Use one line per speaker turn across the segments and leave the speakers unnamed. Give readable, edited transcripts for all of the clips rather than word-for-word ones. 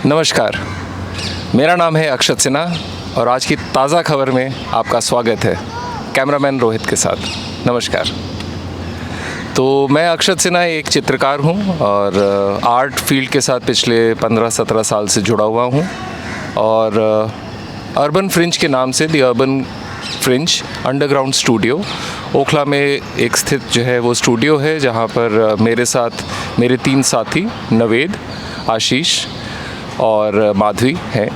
नमस्कार, मेरा नाम है अक्षत सिन्हा और आज की ताज़ा खबर में आपका स्वागत है कैमरामैन रोहित के साथ। नमस्कार। तो मैं अक्षत सिन्हा एक चित्रकार हूँ और आर्ट फील्ड के साथ पिछले 15-17 साल से जुड़ा हुआ हूँ और अर्बन फ्रिंज के नाम से दी urban fringe underground studio Okhla में एक स्थित जो है वो स्टूडियो है, जहाँ पर मेरे साथ मेरे 3 साथी नवेद, आशीष और माधवी हैं,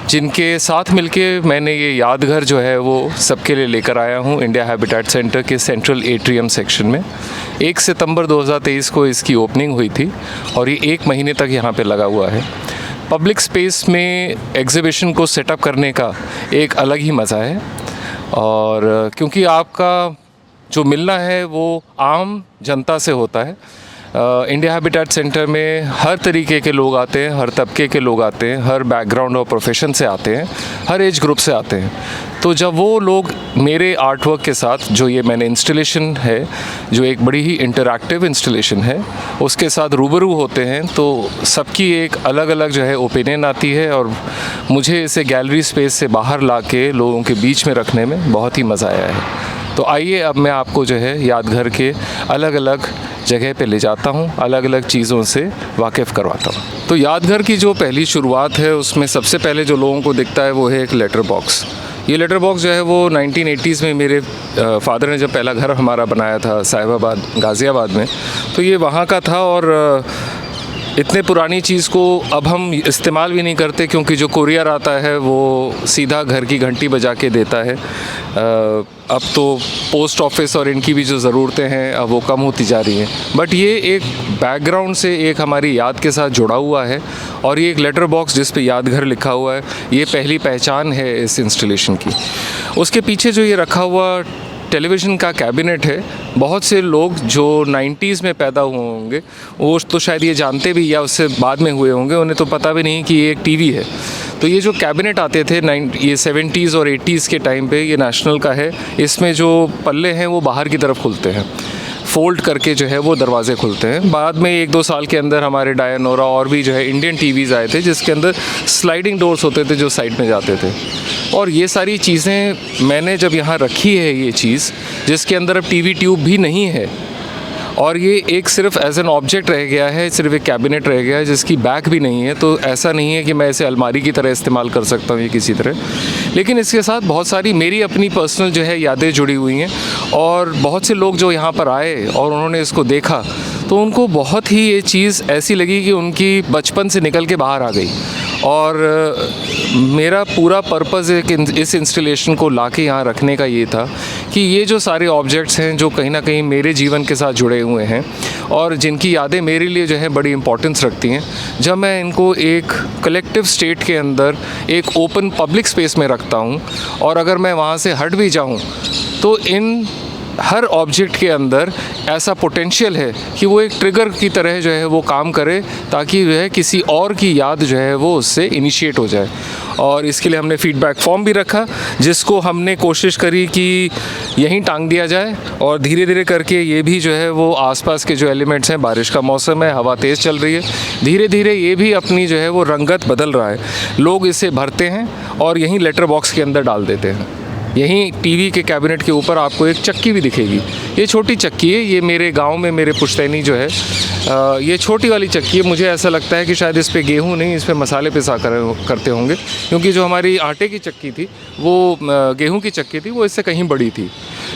जिनके साथ मिलके मैंने ये यादगार जो है वो सबके लिए लेकर आया हूँ इंडिया हैबिटेट सेंटर के सेंट्रल एट्रियम सेक्शन में। 1 सितंबर 2023 को इसकी ओपनिंग हुई थी और ये 1 महीने तक यहाँ पे लगा हुआ है। पब्लिक स्पेस में एग्जीबिशन को सेटअप करने का एक अलग ही मज़ा है और क्योंकि आपका जो मिलना है वो आम जनता से होता है। इंडिया हैबिटेट सेंटर में हर तरीके के लोग आते हैं, हर तबके के लोग आते हैं, हर बैकग्राउंड और प्रोफेशन से आते हैं, हर एज ग्रुप से आते हैं। तो जब वो लोग मेरे आर्टवर्क के साथ जो ये मैंने इंस्टॉलेशन है, जो एक बड़ी ही इंटरैक्टिव इंस्टॉलेशन है, उसके साथ रूबरू होते हैं तो सबकी एक अलग अलग जो है ओपिनियन आती है और मुझे इसे गैलरी स्पेस से बाहर ला के लोगों के बीच में रखने में बहुत ही मज़ा आया है। तो आइए अब मैं आपको जो है यादगार के अलग अलग जगह पे ले जाता हूँ, अलग अलग चीज़ों से वाकिफ़ करवाता हूँ। तो यादगार की जो पहली शुरुआत है उसमें सबसे पहले जो लोगों को दिखता है वो है एक लेटर बॉक्स। ये लेटर बॉक्स जो है वो 1980s में मेरे फादर ने जब पहला घर हमारा बनाया था साहिबाबाद गाज़ियाबाद में, तो ये वहाँ का था और इतने पुरानी चीज़ को अब हम इस्तेमाल भी नहीं करते क्योंकि जो कुरियर आता है वो सीधा घर की घंटी बजा के देता है। अब तो पोस्ट ऑफिस और इनकी भी जो ज़रूरतें हैं अब वो कम होती जा रही हैं, बट ये एक बैकग्राउंड से एक हमारी याद के साथ जुड़ा हुआ है और ये एक लेटर बॉक्स जिस पे यादगार लिखा हुआ है, ये पहली पहचान है इस इंस्टॉलेशन की। उसके पीछे जो ये रखा हुआ टेलीविज़न का कैबिनेट है, बहुत से लोग जो 90s में पैदा हुए होंगे वो तो शायद ये जानते भी या उससे बाद में हुए होंगे, उन्हें तो पता भी नहीं कि ये एक टीवी है। तो ये जो कैबिनेट आते थे ये 70s और 80s के टाइम पे, ये नेशनल का है। इसमें जो पल्ले हैं वो बाहर की तरफ खुलते हैं, फोल्ड करके जो है वो दरवाजे खुलते हैं। बाद में 1-2 साल के अंदर हमारे डायनोरा और भी जो है इंडियन टीवीज़ आए थे जिसके अंदर स्लाइडिंग डोर्स होते थे जो साइड में जाते थे। और ये सारी चीज़ें मैंने जब यहाँ रखी है, ये चीज़ जिसके अंदर अब टीवी ट्यूब भी नहीं है और ये एक सिर्फ एज एन ऑब्जेक्ट रह गया है, सिर्फ एक कैबिनेट रह गया है जिसकी बैक भी नहीं है। तो ऐसा नहीं है कि मैं इसे अलमारी की तरह इस्तेमाल कर सकता हूँ ये किसी तरह, लेकिन इसके साथ बहुत सारी मेरी अपनी पर्सनल जो है यादें जुड़ी हुई हैं। और बहुत से लोग जो यहाँ पर आए और उन्होंने इसको देखा तो उनको बहुत ही ये चीज़ ऐसी लगी कि उनकी बचपन से निकल के बाहर आ गई। और मेरा पूरा पर्पज़ इस इंस्टॉलेशन को लाके यहाँ रखने का ये था कि ये जो सारे ऑब्जेक्ट्स हैं जो कहीं ना कहीं मेरे जीवन के साथ जुड़े हुए हैं और जिनकी यादें मेरे लिए जो है बड़ी इंपॉर्टेंस रखती हैं, जब मैं इनको एक कलेक्टिव स्टेट के अंदर एक ओपन पब्लिक स्पेस में रखता हूँ और अगर मैं वहाँ से हट भी जाऊँ तो इन हर ऑब्जेक्ट के अंदर ऐसा पोटेंशियल है कि वो एक ट्रिगर की तरह जो है वो काम करे ताकि जो है किसी और की याद जो है वो उससे इनिशिएट हो जाए। और इसके लिए हमने फीडबैक फॉर्म भी रखा जिसको हमने कोशिश करी कि यहीं टांग दिया जाए और धीरे धीरे करके ये भी जो है वो आसपास के जो एलिमेंट्स हैं, बारिश का मौसम है, हवा तेज़ चल रही है, धीरे धीरे ये भी अपनी जो है वो रंगत बदल रहा है। लोग इसे भरते हैं और यहीं लेटर बॉक्स के अंदर डाल देते हैं। यहीं टीवी के कैबिनेट के ऊपर आपको एक चक्की भी दिखेगी, ये छोटी चक्की है। ये मेरे गांव में मेरे पुश्तैनी जो है ये छोटी वाली चक्की है। मुझे ऐसा लगता है कि शायद इस पे गेहूँ नहीं, इस पे मसाले पिसा करते होंगे क्योंकि जो हमारी आटे की चक्की थी वो गेहूँ की चक्की थी, वो इससे कहीं बड़ी थी।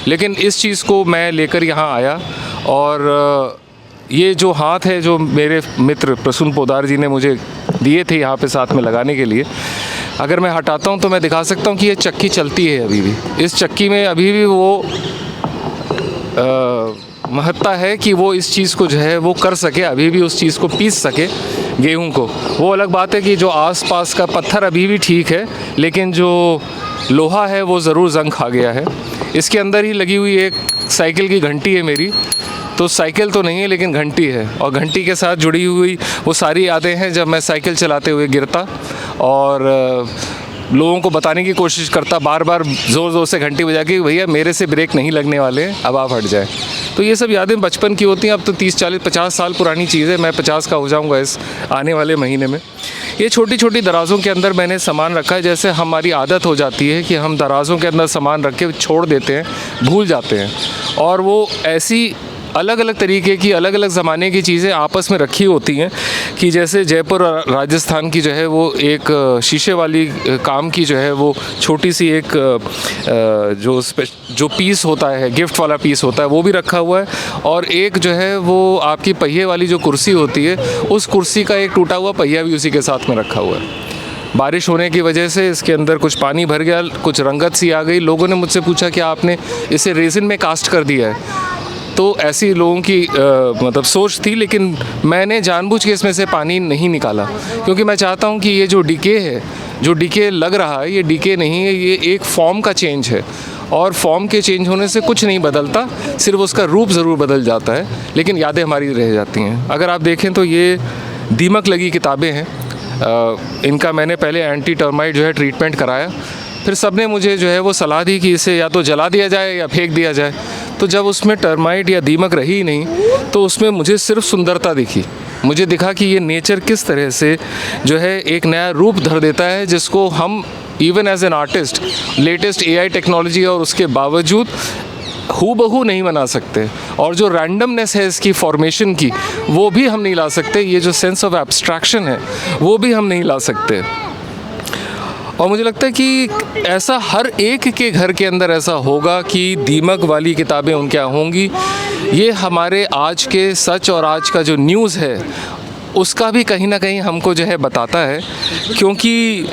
लेकिन इस चीज़ को मैं लेकर यहाँ आया और ये जो हाथ है जो मेरे मित्र प्रसून पोदार जी ने मुझे दिए थे यहाँ पे साथ में लगाने के लिए, अगर मैं हटाता हूँ तो मैं दिखा सकता हूँ कि ये चक्की चलती है अभी भी। इस चक्की में अभी भी वो महत्ता है कि वो इस चीज़ को जो है वो कर सके, अभी भी उस चीज़ को पीस सके गेहूं को। वो अलग बात है कि जो आसपास का पत्थर अभी भी ठीक है, लेकिन जो लोहा है वो ज़रूर जंग खा गया है। इसके अंदर ही लगी हुई एक साइकिल की घंटी है मेरी, तो साइकिल तो नहीं है लेकिन घंटी है और घंटी के साथ जुड़ी हुई वो सारी यादें हैं जब मैं साइकिल चलाते हुए गिरता और लोगों को बताने की कोशिश करता बार बार ज़ोर ज़ोर से घंटी बजा के भैया मेरे से ब्रेक नहीं लगने वाले हैं, अब आप हट जाए। तो ये सब यादें बचपन की होती हैं। अब तो 30, 40, 50 साल पुरानी चीज़ है, मैं 50 का हो जाऊँगा इस आने वाले महीने में। ये छोटी छोटी दराज़ों के अंदर मैंने सामान रखा है। जैसे हमारी आदत हो जाती है कि हम दराज़ों के अंदर सामान रख के छोड़ देते हैं, भूल जाते हैं, और वो ऐसी अलग अलग तरीके की अलग अलग ज़माने की चीज़ें आपस में रखी होती हैं कि जैसे जयपुर और राजस्थान की जो है वो एक शीशे वाली काम की जो है वो छोटी सी एक जो पीस होता है, गिफ्ट वाला पीस होता है, वो भी रखा हुआ है। और एक जो है वो आपकी पहिए वाली जो कुर्सी होती है, उस कुर्सी का एक टूटा हुआ पहिया भी उसी के साथ में रखा हुआ है। बारिश होने की वजह से इसके अंदर कुछ पानी भर गया, कुछ रंगत सी आ गई। लोगों ने मुझसे पूछा कि आपने इसे रेजिन में कास्ट कर दिया है। तो ऐसी लोगों की मतलब सोच थी, लेकिन मैंने जानबूझ के इसमें से पानी नहीं निकाला, क्योंकि मैं चाहता हूँ कि ये जो डीके है, जो डीके लग रहा है, ये डीके नहीं है, ये एक फॉर्म का चेंज है। और फॉर्म के चेंज होने से कुछ नहीं बदलता, सिर्फ उसका रूप ज़रूर बदल जाता है, लेकिन यादें हमारी रह जाती हैं। अगर आप देखें तो ये दीमक लगी किताबें हैं। इनका मैंने पहले एंटी टर्माइट जो है ट्रीटमेंट कराया, फिर सब ने मुझे जो है वो सलाह दी कि इसे या तो जला दिया जाए या फेंक दिया जाए। तो जब उसमें टर्माइट या दीमक रही ही नहीं, तो उसमें मुझे सिर्फ सुंदरता दिखी। मुझे दिखा कि ये नेचर किस तरह से जो है एक नया रूप धर देता है, जिसको हम even as an artist latest AI technology और उसके बावजूद हूबहू नहीं बना सकते। और जो रैंडमनेस है इसकी फॉर्मेशन की, वो भी हम नहीं ला सकते। ये जो सेंस ऑफ एब्स्ट्रैक्शन है, वो भी हम नहीं ला सकते। और मुझे लगता है कि ऐसा हर एक के घर के अंदर ऐसा होगा कि दीमक वाली किताबें उनके यहाँ होंगी। ये हमारे आज के सच और आज का जो न्यूज़ है, उसका भी कहीं ना कहीं हमको जो है बताता है, क्योंकि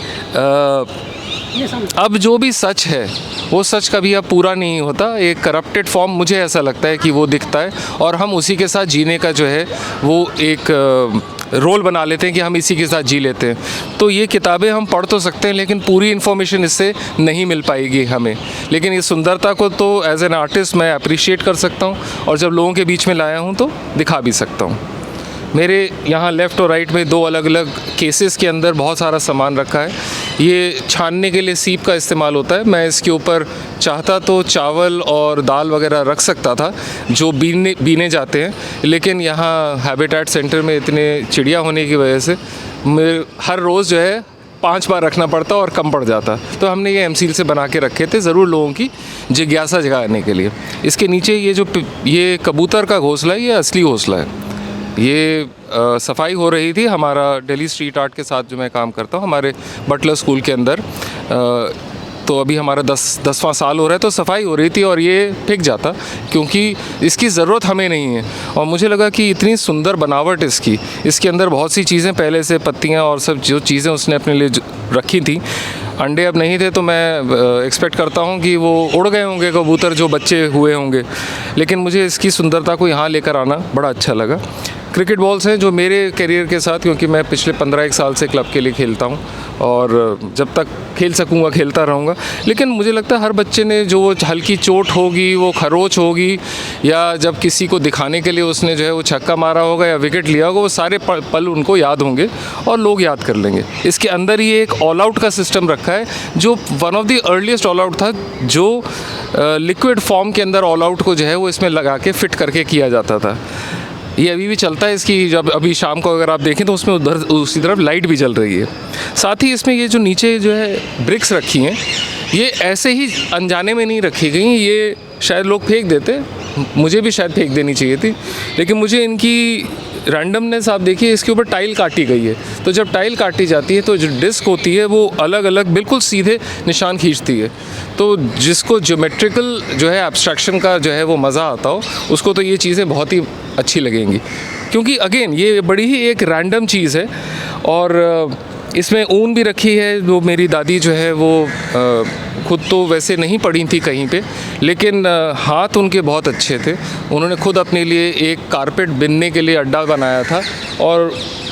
अब जो भी सच है वो सच कभी अब पूरा नहीं होता। एक करप्टेड फॉर्म, मुझे ऐसा लगता है कि वो दिखता है, और हम उसी के साथ जीने का जो है वो एक रोल बना लेते हैं कि हम इसी के साथ जी लेते हैं। तो ये किताबें हम पढ़ तो सकते हैं, लेकिन पूरी इन्फॉर्मेशन इससे नहीं मिल पाएगी हमें। लेकिन इस सुंदरता को तो एज एन आर्टिस्ट मैं अप्रिशिएट कर सकता हूँ, और जब लोगों के बीच में लाया हूँ तो दिखा भी सकता हूँ। मेरे यहाँ लेफ़्ट और राइट में 2 अलग अलग केसेस के अंदर बहुत सारा सामान रखा है। ये छानने के लिए सीप का इस्तेमाल होता है। मैं इसके ऊपर चाहता तो चावल और दाल वगैरह रख सकता था जो बीने जाते हैं, लेकिन यहाँ हैबिटेट सेंटर में इतने चिड़िया होने की वजह से हर रोज़ जो है 5 बार रखना पड़ता और कम पड़ जाता। तो हमने ये एमसील से बना के रखे थे, ज़रूर लोगों की जिज्ञासा जगाने के लिए। इसके नीचे ये कबूतर का घोंसला है, ये असली घोंसला है। ये सफाई हो रही थी हमारा दिल्ली स्ट्रीट आर्ट के साथ जो मैं काम करता हूँ, हमारे बटलर स्कूल के अंदर। तो अभी हमारा 10वां साल हो रहा है, तो सफाई हो रही थी और ये फेंक जाता, क्योंकि इसकी ज़रूरत हमें नहीं है। और मुझे लगा कि इतनी सुंदर बनावट इसके अंदर बहुत सी चीज़ें पहले से, पत्तियाँ और सब जो चीज़ें उसने अपने लिए रखी थी। अंडे अब नहीं थे, तो मैं एक्सपेक्ट करता हूँ कि वो उड़ गए होंगे कबूतर, जो बच्चे हुए होंगे। लेकिन मुझे इसकी सुंदरता को यहाँ लेकर आना बड़ा अच्छा लगा। क्रिकेट बॉल्स हैं जो मेरे करियर के साथ, क्योंकि मैं पिछले 15-1 साल से क्लब के लिए खेलता हूँ, और जब तक खेल सकूँगा खेलता रहूँगा। लेकिन मुझे लगता है हर बच्चे ने जो हल्की चोट होगी, वो खरोच होगी, या जब किसी को दिखाने के लिए उसने जो है वो छक्का मारा होगा या विकेट लिया होगा, वो सारे पल उनको याद होंगे और लोग याद कर लेंगे। इसके अंदर ही एक ऑल आउट का सिस्टम रखा है, जो one of the earliest all out था, जो लिक्विड फॉर्म के अंदर ऑल आउट को जो है वो इसमें लगा के फिट करके किया जाता था। ये अभी भी चलता है। इसकी जब अभी शाम को अगर आप देखें तो उसमें उधर उसी तरफ लाइट भी जल रही है। साथ ही इसमें ये जो नीचे जो है ब्रिक्स रखी हैं, ये ऐसे ही अनजाने में नहीं रखी गई, ये शायद लोग फेंक देते, मुझे भी शायद फेंक देनी चाहिए थी, लेकिन मुझे इनकी रैंडमनेस, आप देखिए इसके ऊपर टाइल काटी गई है, तो जब टाइल काटी जाती है तो जो डिस्क होती है वो अलग अलग बिल्कुल सीधे निशान खींचती है। तो जिसको ज्योमेट्रिकल जो है एब्स्ट्रैक्शन का जो है वो मज़ा आता हो, उसको तो ये चीज़ें बहुत ही अच्छी लगेंगी, क्योंकि अगेन ये बड़ी ही एक रैंडम चीज़ है। और इसमें ऊन भी रखी है, जो मेरी दादी जो है वो खुद तो वैसे नहीं पढ़ी थी कहीं पे, लेकिन हाथ उनके बहुत अच्छे थे। उन्होंने खुद अपने लिए एक कारपेट बिनने के लिए अड्डा बनाया था, और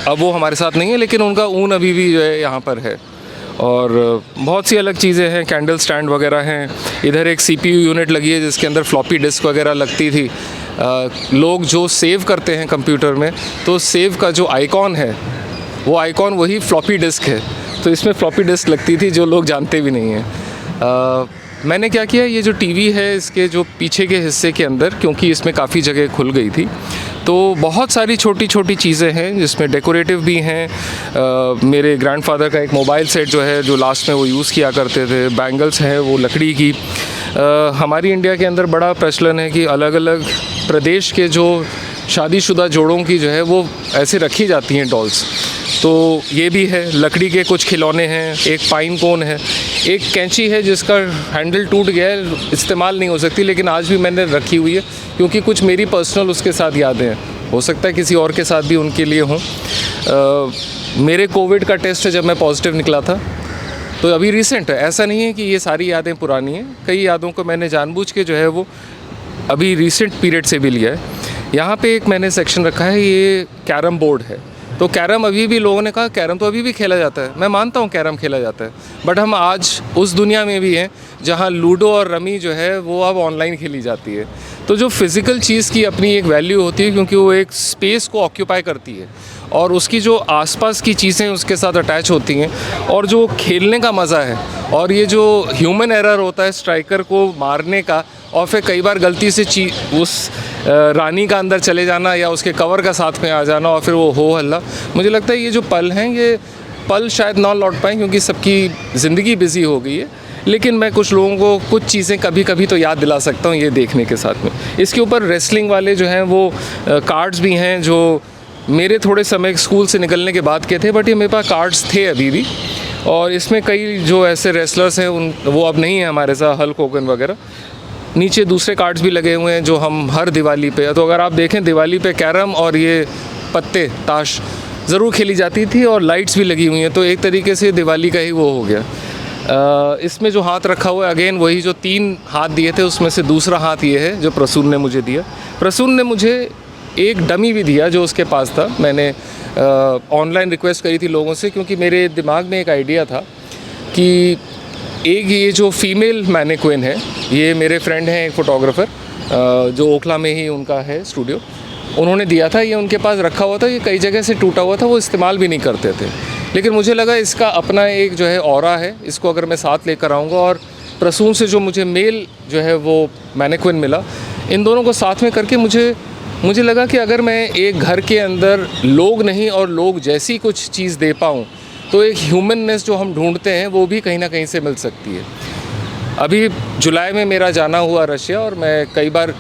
अब वो हमारे साथ नहीं है, लेकिन उनका ऊन अभी भी जो है यहाँ पर है। और बहुत सी अलग चीज़ें हैं, कैंडल स्टैंड वगैरह हैं। इधर एक CPU यूनिट लगी है जिसके अंदर फ्लॉपी डिस्क वगैरह लगती थी। लोग जो सेव करते हैं कंप्यूटर में, तो सेव का जो आइकॉन है, वो आइकॉन वही फ्लॉपी डिस्क है। तो इसमें फ्लॉपी डिस्क लगती थी, जो लोग जानते भी नहीं हैं। मैंने क्या किया, ये जो टीवी है इसके जो पीछे के हिस्से के अंदर, क्योंकि इसमें काफ़ी जगह खुल गई थी, तो बहुत सारी छोटी छोटी चीज़ें हैं जिसमें डेकोरेटिव भी हैं। मेरे ग्रैंडफादर का एक मोबाइल सेट जो है, जो लास्ट में वो यूज़ किया करते थे, बैंगल्स हैं वो लकड़ी की। हमारी इंडिया के अंदर बड़ा प्रचलन है कि अलग अलग प्रदेश के जो शादीशुदा जोड़ों की जो है वो ऐसे रखी जाती हैं डॉल्स, तो ये भी है। लकड़ी के कुछ खिलौने हैं, एक पाइन कोन है, एक कैंची है जिसका हैंडल टूट गया है, इस्तेमाल नहीं हो सकती, लेकिन आज भी मैंने रखी हुई है क्योंकि कुछ मेरी पर्सनल उसके साथ यादें हैं। हो सकता है किसी और के साथ भी उनके लिए हों। मेरे कोविड का टेस्ट जब मैं पॉजिटिव निकला था, तो अभी रिसेंट है, ऐसा नहीं है कि ये सारी यादें पुरानी हैं। कई यादों को मैंने जानबूझ के जो है वो अभी रिसेंट पीरियड से भी लिया है। यहाँ पे एक मैंने सेक्शन रखा है, ये कैरम बोर्ड है। तो कैरम अभी भी, लोगों ने कहा कैरम तो अभी भी खेला जाता है, मैं मानता हूँ कैरम खेला जाता है, बट हम आज उस दुनिया में भी हैं जहाँ लूडो और रमी जो है वो अब ऑनलाइन खेली जाती है। तो जो फिज़िकल चीज़ की अपनी एक वैल्यू होती है, क्योंकि वो एक स्पेस को ऑक्यूपाई करती है और उसकी जो आसपास की चीज़ें उसके साथ अटैच होती हैं, और जो खेलने का मज़ा है, और ये जो ह्यूमन एरर होता है स्ट्राइकर को मारने का, और फिर कई बार गलती से उस रानी का अंदर चले जाना या उसके कवर का साथ में आ जाना और फिर वो हो हल्ला। मुझे लगता है ये जो पल हैं, ये पल शायद ना लौट पाएँ क्योंकि सबकी ज़िंदगी बिज़ी हो गई है, लेकिन मैं कुछ लोगों को कुछ चीज़ें कभी कभी तो याद दिला सकता हूँ ये देखने के साथ में। इसके ऊपर रेसलिंग वाले जो हैं वो कार्ड्स भी हैं, जो मेरे थोड़े समय स्कूल से निकलने के बाद के थे, बट ये मेरे पास कार्ड्स थे अभी भी। और इसमें कई जो ऐसे रेसलर्स हैं वो अब नहीं हैं हमारे साथ, हल्क होगन वगैरह। नीचे दूसरे कार्ड्स भी लगे हुए हैं जो हम हर दिवाली पे, तो अगर आप देखें दिवाली पे कैरम और ये पत्ते ताश ज़रूर खेली जाती थी, और लाइट्स भी लगी हुई हैं, तो एक तरीके से दिवाली का ही वो हो गया। इसमें जो हाथ रखा हुआ है, अगेन वही जो 3 हाथ दिए थे उसमें से दूसरा हाथ ये है जो प्रसून ने मुझे दिया। प्रसून ने मुझे एक डमी भी दिया जो उसके पास था। मैंने ऑनलाइन रिक्वेस्ट करी थी लोगों से, क्योंकि मेरे दिमाग में एक आइडिया था कि एक ये जो फीमेल मैनिक्विन है, ये मेरे फ्रेंड हैं एक फ़ोटोग्राफ़र जो ओखला में ही उनका है स्टूडियो, उन्होंने दिया था। ये उनके पास रखा हुआ था, ये कई जगह से टूटा हुआ था, वो इस्तेमाल भी नहीं करते थे, लेकिन मुझे लगा इसका अपना एक जो है ऑरा है, इसको अगर मैं साथ लेकर आऊँगा, और प्रसून से जो मुझे मेल जो है वो मैनिक्विन मिला, इन दोनों को साथ में करके मुझे लगा कि अगर मैं एक घर के अंदर लोग नहीं और लोग जैसी कुछ चीज़ दे पाऊँ, तो एक ह्यूमननेस जो हम ढूंढते हैं वो भी कहीं ना कहीं से मिल सकती है। अभी जुलाई में मेरा जाना हुआ रशिया, और मैं कई बार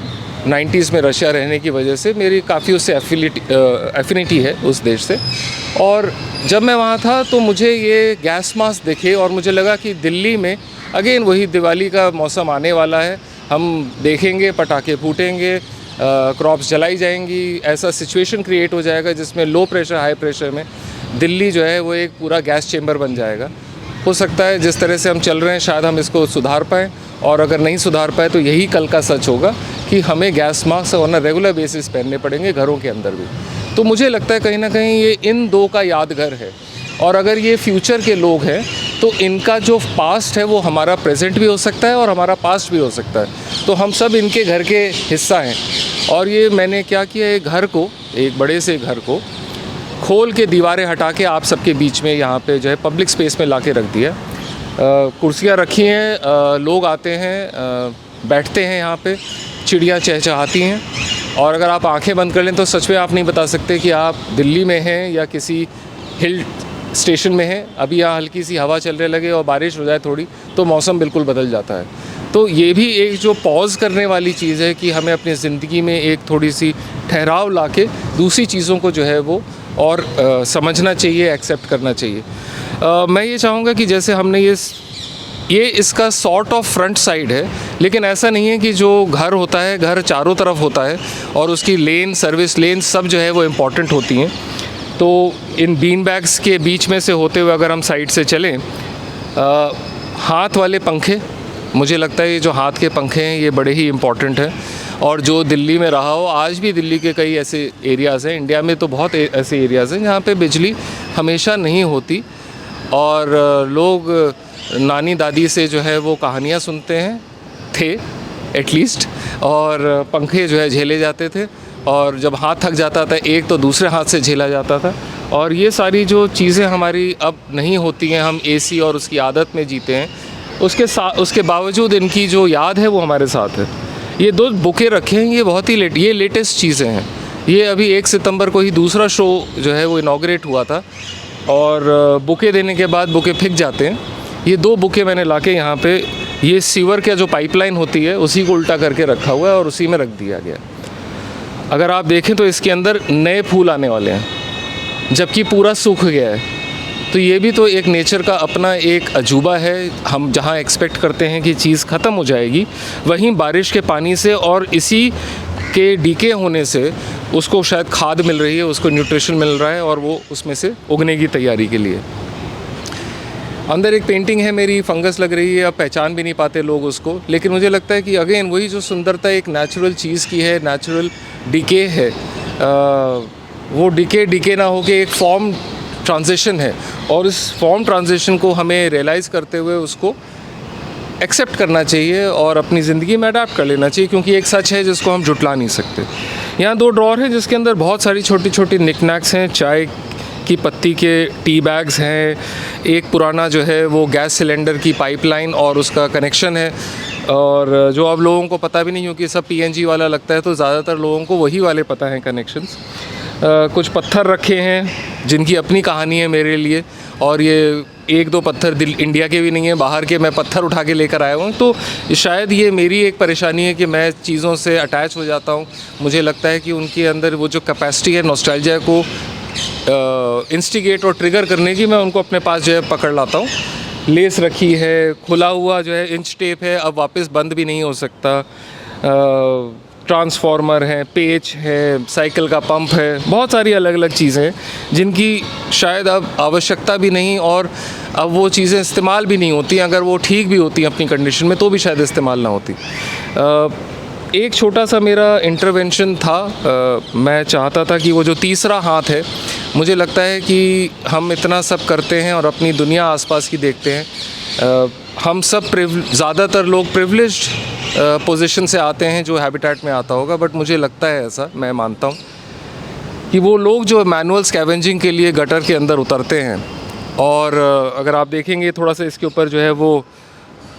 90s में रशिया रहने की वजह से मेरी काफ़ी उससे एफिनिटी है उस देश से। और जब मैं वहाँ था तो मुझे ये गैस मास्क दिखे, और मुझे लगा कि दिल्ली में अगेन वही दिवाली का मौसम आने वाला है, हम देखेंगे पटाखे फूटेंगे, क्रॉप्स जलाई जाएंगी, ऐसा सिचुएशन क्रिएट हो जाएगा जिसमें लो प्रेशर हाई प्रेशर में दिल्ली जो है वो एक पूरा गैस चेम्बर बन जाएगा। हो सकता है जिस तरह से हम चल रहे हैं शायद हम इसको सुधार पाएँ, और अगर नहीं सुधार पाए तो यही कल का सच होगा कि हमें gas mask on a regular basis पहनने पड़ेंगे घरों के अंदर भी। तो मुझे लगता है कहीं ना कहीं ये इन दो का यादगार है, और अगर ये फ्यूचर के लोग हैं तो इनका जो पास्ट है वो हमारा प्रेजेंट भी हो सकता है और हमारा पास्ट भी हो सकता है। तो हम सब इनके घर के हिस्सा हैं। और ये मैंने क्या किया, एक घर को, एक बड़े से घर को खोल के दीवारें हटा के आप सबके बीच में यहाँ पे जो है पब्लिक स्पेस में ला के रख दिया। कुर्सियाँ रखी हैं, लोग आते हैं, बैठते हैं यहाँ पे, चिड़ियाँ चहचहाती हैं, और अगर आप आंखें बंद कर लें तो सच में आप नहीं बता सकते कि आप दिल्ली में हैं या किसी हिल स्टेशन में हैं। अभी यहाँ हल्की सी हवा चलने लगे और बारिश हो जाए थोड़ी तो मौसम बिल्कुल बदल जाता है। तो ये भी एक जो पॉज करने वाली चीज़ है कि हमें अपनी ज़िंदगी में एक थोड़ी सी ठहराव लाके दूसरी चीज़ों को जो है वो और समझना चाहिए, एक्सेप्ट करना चाहिए। मैं ये चाहूँगा कि जैसे हमने ये इसका सॉर्ट ऑफ फ्रंट साइड है, लेकिन ऐसा नहीं है कि जो घर होता है, घर चारों तरफ होता है और उसकी लेन, सर्विस लेन सब जो है वो इम्पॉर्टेंट होती हैं। तो इन बीन बैग्स के बीच में से होते हुए अगर हम साइड से चलें, हाथ वाले पंखे, मुझे लगता है ये जो हाथ के पंखे हैं ये बड़े ही इम्पॉर्टेंट हैं। और जो दिल्ली में रहा हो, आज भी दिल्ली के कई ऐसे एरियाज़ हैं, इंडिया में तो बहुत ऐसे एरियाज़ हैं जहाँ पे बिजली हमेशा नहीं होती, और लोग नानी दादी से जो है वो कहानियाँ सुनते हैं, थे एटलीस्ट, और पंखे जो है झेले जाते थे, और जब हाथ थक जाता था एक तो दूसरे हाथ से झेला जाता था। और ये सारी जो चीज़ें हमारी अब नहीं होती हैं, हम एसी और उसकी आदत में जीते हैं। उसके बावजूद इनकी जो याद है वो हमारे साथ है। ये 2 बुके रखे हैं, ये बहुत ही ये लेटेस्ट चीज़ें हैं। ये अभी 1 सितंबर को ही दूसरा शो जो है वो इनॉग्रेट हुआ था, और बुके देने के बाद बुके फेंक जाते हैं। ये 2 बुके मैंने लाके यहाँ पे, ये सीवर का जो पाइपलाइन होती है उसी को उल्टा करके रखा हुआ है और उसी में रख दिया गया। अगर आप देखें तो इसके अंदर नए फूल आने वाले हैं, जबकि पूरा सूख गया है। तो ये भी तो एक नेचर का अपना एक अजूबा है। हम जहाँ एक्सपेक्ट करते हैं कि चीज़ ख़त्म हो जाएगी, वहीं बारिश के पानी से और इसी के डीके होने से उसको शायद खाद मिल रही है, उसको न्यूट्रिशन मिल रहा है, और वो उसमें से उगने की तैयारी के लिए। अंदर एक पेंटिंग है मेरी, फंगस लग रही है, अब पहचान भी नहीं पाते लोग उसको, लेकिन मुझे लगता है कि अगेन वही जो सुंदरता एक नेचुरल चीज़ की है, नेचुरल डीके है, वो डीके ना हो के एक फॉर्म ट्रांजिशन है, और इस फॉर्म ट्रांजिशन को हमें रियलाइज़ करते हुए उसको एक्सेप्ट करना चाहिए और अपनी ज़िंदगी में अडाप्ट कर लेना चाहिए, क्योंकि एक सच है जिसको हम जुटला नहीं सकते। यहाँ 2 ड्रॉर हैं जिसके अंदर बहुत सारी छोटी छोटी निकनैक्स हैं, चाय की पत्ती के टी बैग्स हैं, एक पुराना जो है वो गैस सिलेंडर की पाइपलाइन और उसका कनेक्शन है, और जो अब लोगों को पता भी नहीं, क्योंकि सब PNG वाला लगता है, तो ज़्यादातर लोगों को वही वाले पता हैं कनेक्शंस। कुछ पत्थर रखे हैं जिनकी अपनी कहानी है मेरे लिए, और ये 1-2 पत्थर इंडिया के भी नहीं है, बाहर के मैं पत्थर उठा के लेकर आया हूँ। तो शायद ये मेरी एक परेशानी है कि मैं चीज़ों से अटैच हो जाता हूँ। मुझे लगता है कि उनके अंदर वो जो कैपेसिटी है नॉस्टैल्जिया को इंस्टिगेट और ट्रिगर करने की, मैं उनको अपने पास जो है पकड़ लाता हूँ। लेस रखी है, खुला हुआ जो है इंच टेप है, अब वापस बंद भी नहीं हो सकता। ट्रांसफार्मर है, पेच है, साइकिल का पंप है, बहुत सारी अलग अलग चीज़ें हैं जिनकी शायद अब आवश्यकता भी नहीं, और अब वो चीज़ें इस्तेमाल भी नहीं होती। अगर वो ठीक भी होती अपनी कंडीशन में तो भी शायद इस्तेमाल ना होती। एक छोटा सा मेरा इंटरवेंशन था, मैं चाहता था कि वो जो तीसरा हाथ है, मुझे लगता है कि हम इतना सब करते हैं और अपनी दुनिया आसपास की देखते हैं। हम सब ज़्यादातर लोग प्रिविलेज्ड पोजीशन से आते हैं जो हैबिटेट में आता होगा, बट मुझे लगता है ऐसा, मैं मानता हूँ कि वो लोग जो मैनुअल स्कैवेंजिंग के लिए गटर के अंदर उतरते हैं, और अगर आप देखेंगे थोड़ा सा इसके ऊपर जो है वो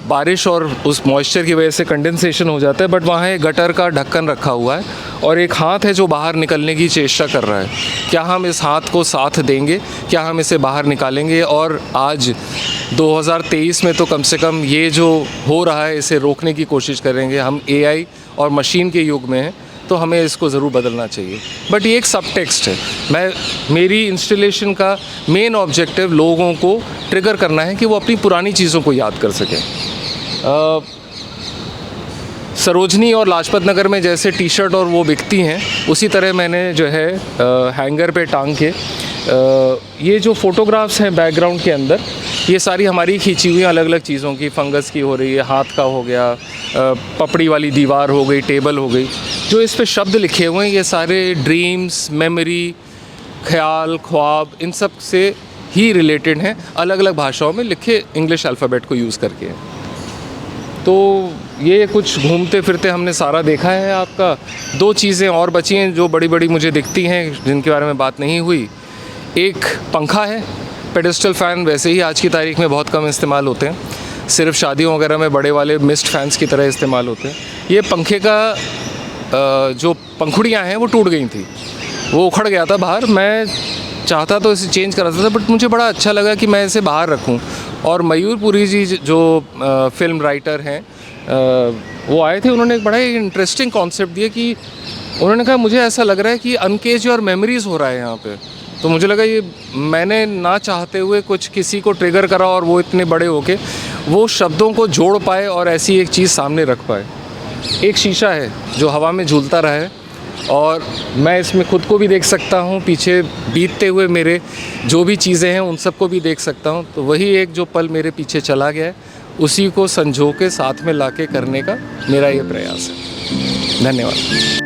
बारिश और उस मॉइस्चर की वजह से कंडेंसेशन हो जाता है, बट वहाँ एक गटर का ढक्कन रखा हुआ है और एक हाथ है जो बाहर निकलने की चेष्टा कर रहा है। क्या हम इस हाथ को साथ देंगे? क्या हम इसे बाहर निकालेंगे? और आज 2023 में तो कम से कम ये जो हो रहा है इसे रोकने की कोशिश करेंगे। हम AI और मशीन के युग में हैं, तो हमें इसको ज़रूर बदलना चाहिए। बट ये एक सब टेक्स्ट है। मेरी इंस्टॉलेशन का मेन ऑब्जेक्टिव लोगों को ट्रिगर करना है कि वो अपनी पुरानी चीज़ों को याद कर सकें। सरोजनी और लाजपत नगर में जैसे टी शर्ट और वो बिकती हैं, उसी तरह मैंने जो है हैंगर पे टांग के ये जो फ़ोटोग्राफ्स हैं बैकग्राउंड के अंदर, ये सारी हमारी खींची हुई अलग अलग चीज़ों की, फंगस की हो रही है, हाथ का हो गया, पपड़ी वाली दीवार हो गई, टेबल हो गई, जो इस पे शब्द लिखे हुए हैं ये सारे ड्रीम्स, मेमोरी, ख्याल, ख्वाब, इन सब से ही रिलेटेड हैं, अलग अलग भाषाओं में लिखे, इंग्लिश अल्फ़ाबेट को यूज़ करके। तो ये कुछ घूमते फिरते हमने सारा देखा है आपका। 2 चीज़ें और बची हैं जो बड़ी बड़ी मुझे दिखती हैं, जिनके बारे में बात नहीं हुई। एक पंखा है, पेडेस्टल फ़ैन वैसे ही आज की तारीख में बहुत कम इस्तेमाल होते हैं, सिर्फ शादियों वगैरह में बड़े वाले मिस्ट फैंस की तरह इस्तेमाल होते हैं। ये पंखे का जो पंखुड़ियाँ हैं वो टूट गई थी, वो उखड़ गया था बाहर। मैं चाहता तो इसे चेंज करा था, बट मुझे बड़ा अच्छा लगा कि मैं इसे बाहर रखूं। और मयूर पुरी जी जो फिल्म राइटर हैं, वो आए थे, उन्होंने एक बड़ा ही इंटरेस्टिंग कॉन्सेप्ट दिया कि उन्होंने कहा मुझे ऐसा लग रहा है कि अनकेज योर मेमोरीज़ हो रहा है यहाँ पे। तो मुझे लगा ये मैंने ना चाहते हुए कुछ किसी को ट्रिगर करा और वो इतने बड़े होके वो शब्दों को जोड़ पाए और ऐसी एक चीज़ सामने रख पाए। एक शीशा है जो हवा में झूलता रहा है और मैं इसमें खुद को भी देख सकता हूँ, पीछे बीतते हुए मेरे जो भी चीज़ें हैं उन सबको भी देख सकता हूँ। तो वही एक जो पल मेरे पीछे चला गया है, उसी को संजो के साथ में लाके करने का मेरा ये प्रयास है। धन्यवाद।